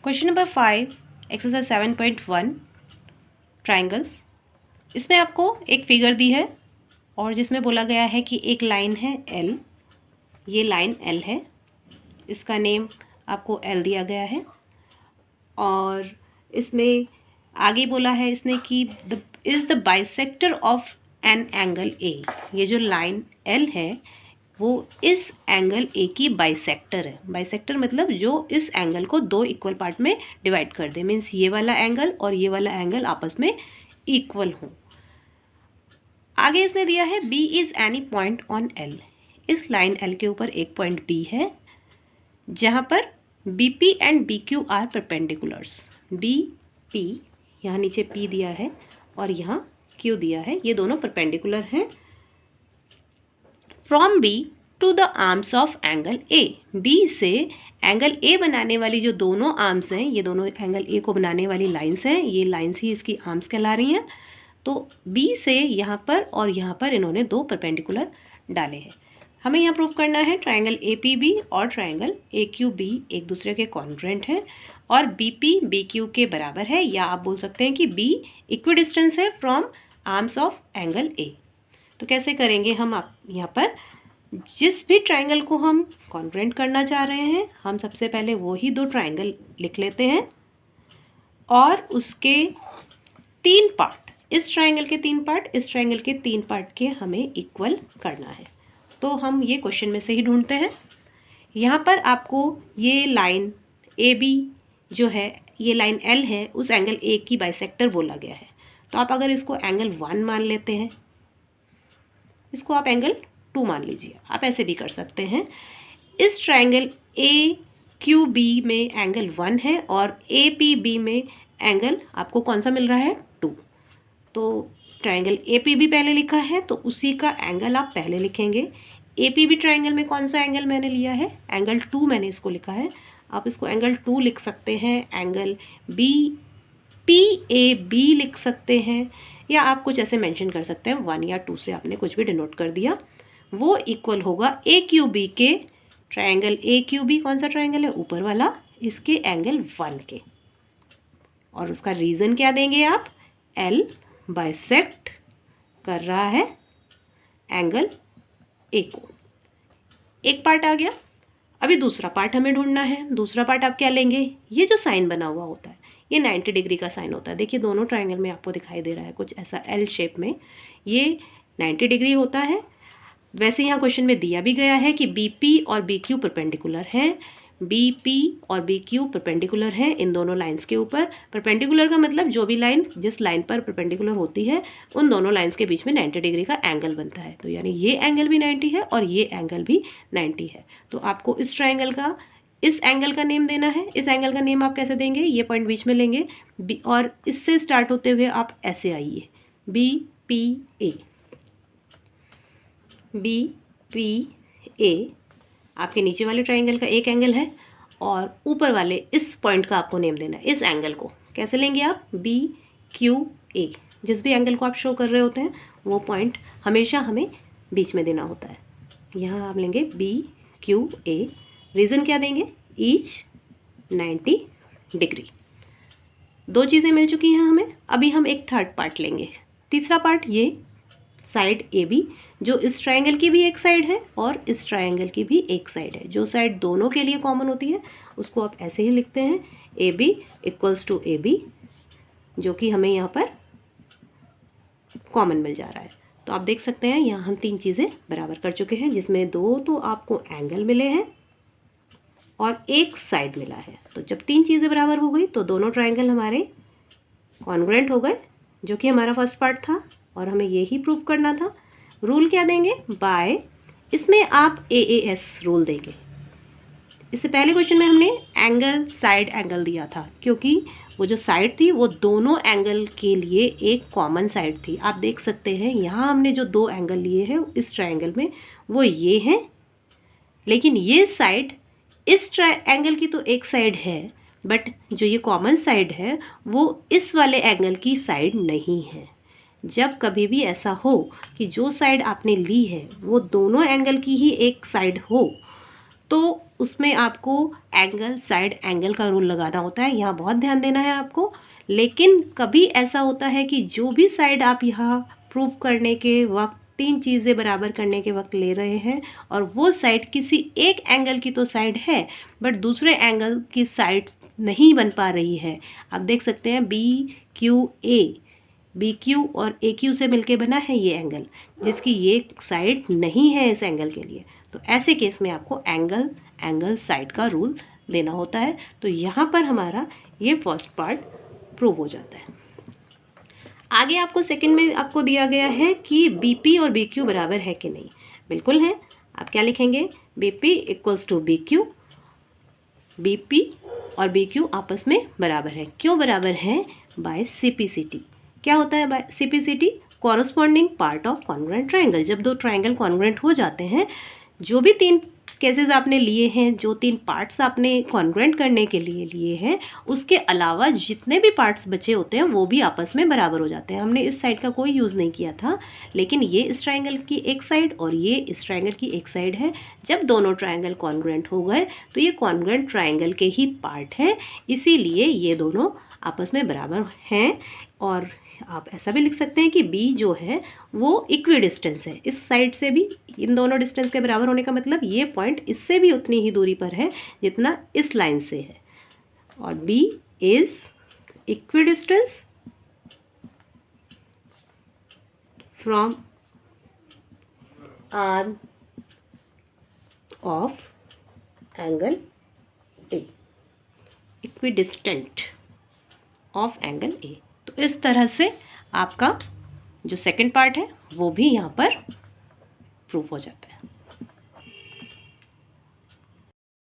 Question number 5 exercise 7.1 triangles. इसमें आपको एक फिगर दी है और जिसमें बोला गया है कि एक लाइन है L, ये लाइन L है, इसका नेम आपको L दिया गया है। और इसमें आगे बोला है इसने कि is the bisector of an angle A। ये जो लाइन L है वो इस एंगल A की बाइसेक्टर है। बाइसेक्टर मतलब जो इस एंगल को दो इक्वल पार्ट में डिवाइड कर दे, मीन्स ये वाला एंगल और ये वाला एंगल आपस में इक्वल हो। आगे इसने दिया है B is any point on L। इस लाइन L के ऊपर एक पॉइंट B है जहाँ पर BP and BQ are perpendiculars. BP यहाँ नीचे P दिया है और यहाँ Q दिया है, ये दोनों परपेंडिकुलर हैं from B to the arms of angle A। B से एंगल A बनाने वाली जो दोनों आर्म्स हैं, ये दोनों एंगल A को बनाने वाली लाइंस हैं, ये लाइंस ही इसकी आर्म्स कहला रही हैं। तो B से यहाँ पर और यहाँ पर इन्होंने दो परपेंडिकुलर डाले हैं। हमें यहाँ प्रूव करना है ट्राइंगल APB और ट्राइंगल AQB एक दूसरे के कॉन्ग्रुएंट हैं और BP BQ के बराबर है, या आप बोल सकते हैं कि B इक्विडिस्टेंस है from arms of angle A। तो कैसे करेंगे हम? आप यहाँ पर जिस भी ट्राइंगल को हम कॉन्ग्रुएंट करना चाह रहे हैं, हम सबसे पहले वो ही दो ट्राइंगल लिख लेते हैं और उसके तीन पार्ट, इस ट्राइंगल के तीन पार्ट, इस ट्राइंगल के तीन पार्ट के हमें इक्वल करना है। तो हम ये क्वेश्चन में से ही ढूंढते हैं। यहाँ पर आपको ये लाइन AB जो है, ये लाइन L है, उस एंगल A की बाइसेक्टर बोला गया है। तो आप अगर इसको एंगल 1 मान लेते हैं, इसको आप एंगल 2 मान लीजिए, आप ऐसे भी कर सकते हैं। इस ट्राइंगल AQB में एंगल 1 है और APB में एंगल आपको कौन सा मिल रहा है? 2। तो ट्राइंगल APB पहले लिखा है तो उसी का एंगल आप पहले लिखेंगे। APB ट्राइंगल में कौन सा एंगल मैंने लिया है? एंगल 2 मैंने इसको लिखा है, आप इसको एंगल 2 लिख सकते हैं। एंगल PAB लिख सकते हैं, या आप कुछ ऐसे मेंशन कर सकते हैं, 1 या 2 से आपने कुछ भी डिनोट कर दिया। वो इक्वल होगा AQB के, ट्राइंगल AQB कौन सा ट्राइंगल है? ऊपर वाला, इसके एंगल 1 के। और उसका रीज़न क्या देंगे आप? L बाइसेक्ट कर रहा है एंगल A को। एक पार्ट आ गया। अभी दूसरा पार्ट हमें ढूंढना है। दूसरा पार्ट आप क्या लेंगे? ये जो साइन बना हुआ होता है, ये 90 डिग्री का साइन होता है। देखिए दोनों ट्राइंगल में आपको दिखाई दे रहा है कुछ ऐसा L शेप में, ये 90 डिग्री होता है। वैसे यहाँ क्वेश्चन में दिया भी गया है कि BP और BQ परपेंडिकुलर हैं। BP और BQ परपेंडिकुलर हैं इन दोनों लाइंस के ऊपर। परपेंडिकुलर का मतलब जो भी लाइन जिस लाइन पर परपेंडिकुलर होती है उन दोनों लाइंस के बीच में 90 डिग्री का एंगल बनता है। तो यानी ये एंगल भी 90 है और ये एंगल भी 90 है। तो आपको इस ट्राइंगल का, इस एंगल का नेम देना है। इस एंगल का नेम आप कैसे देंगे? ये पॉइंट बीच में लेंगे और इससे स्टार्ट होते हुए आप ऐसे आइए, BPA। BPA आपके नीचे वाले ट्राइंगल का एक एंगल है और ऊपर वाले इस पॉइंट का आपको नेम देना है। इस एंगल को कैसे लेंगे आप? BQA। जिस भी एंगल को आप शो कर रहे होते हैं वो पॉइंट हमेशा हमें बीच में देना होता है। यहाँ आप लेंगे BQA। रीज़न क्या देंगे? Each 90 degree. दो चीज़ें मिल चुकी हैं हमें। अभी हम एक थर्ड पार्ट लेंगे। तीसरा पार्ट, ये साइड AB जो इस ट्राइंगल की भी एक साइड है और इस ट्राइंगल की भी एक साइड है। जो साइड दोनों के लिए कॉमन होती है उसको आप ऐसे ही लिखते हैं, AB इक्वल्स टू AB, जो कि हमें यहाँ पर कॉमन मिल जा रहा है। तो आप देख सकते हैं यहाँ हम तीन चीज़ें बराबर कर चुके हैं, जिसमें दो तो आपको एंगल मिले हैं और एक साइड मिला है। तो जब तीन चीज़ें बराबर हो गई तो दोनों ट्राइंगल हमारे कॉन्ग्रुएंट हो गए, जो कि हमारा फर्स्ट पार्ट था और हमें यही प्रूव करना था। रूल क्या देंगे? बाय, इसमें आप AAS रूल देंगे। इससे पहले क्वेश्चन में हमने एंगल साइड एंगल दिया था, क्योंकि वो जो साइड थी वो दोनों एंगल के लिए एक कॉमन साइड थी। आप देख सकते हैं यहाँ हमने जो दो एंगल लिए हैं इस ट्राइंगल में वो ये हैं, लेकिन ये साइड इस एंगल की तो एक साइड है, बट जो ये कॉमन साइड है वो इस वाले एंगल की साइड नहीं है। जब कभी भी ऐसा हो कि जो साइड आपने ली है वो दोनों एंगल की ही एक साइड हो, तो उसमें आपको एंगल साइड एंगल का रूल लगाना होता है, यहाँ बहुत ध्यान देना है आपको। लेकिन कभी ऐसा होता है कि जो भी साइड आप यहाँ प्रूव करने के वक्त तीन चीज़ें बराबर करने के वक्त ले रहे हैं और वो साइड किसी एक एंगल की तो साइड है बट दूसरे एंगल की साइड नहीं बन पा रही है। आप देख सकते हैं बी क्यू और ए क्यू से मिलके बना है ये एंगल, जिसकी ये साइड नहीं है इस एंगल के लिए। तो ऐसे केस में आपको एंगल साइड का रूल देना होता है। तो यहाँ पर हमारा ये फर्स्ट पार्ट प्रूव हो जाता है। आगे आपको सेकंड में आपको दिया गया है कि बीपी और बीक्यू बराबर है कि नहीं। बिल्कुल है। आप क्या लिखेंगे, BP equals to BQ, BP और बीक्यू आपस में बराबर है। क्यों बराबर है, बाय सीपीसीटी। क्या होता है by CPCT, corresponding part of congruent triangle. जब दो ट्रायंगल कॉन्ग्रुएंट हो जाते हैं, जो भी तीन केसेस आपने लिए हैं, जो तीन पार्ट्स आपने कॉन्ग्रुएंट करने के लिए लिए हैं, उसके अलावा जितने भी पार्ट्स बचे होते हैं वो भी आपस में बराबर हो जाते हैं। हमने इस साइड का कोई यूज़ नहीं किया था, लेकिन ये इस ट्रायंगल की एक साइड और ये इस ट्रायंगल की एक साइड है। जब दोनों ट्रायंगल कॉन्ग्रुएंट हो गए तो ये कॉन्ग्रुएंट ट्रायंगल के ही पार्ट हैं, इसीलिए ये दोनों आपस में बराबर हैं। और आप ऐसा भी लिख सकते हैं कि B जो है वो इक्वी डिस्टेंस है इस साइड से भी। इन दोनों डिस्टेंस के बराबर होने का मतलब ये पॉइंट इससे भी उतनी ही दूरी पर है जितना इस लाइन से है, और B is equi distance from arm of angle A, equi distant of angle A। तो इस तरह से आपका जो सेकंड पार्ट है वो भी यहाँ पर प्रूफ हो जाता है।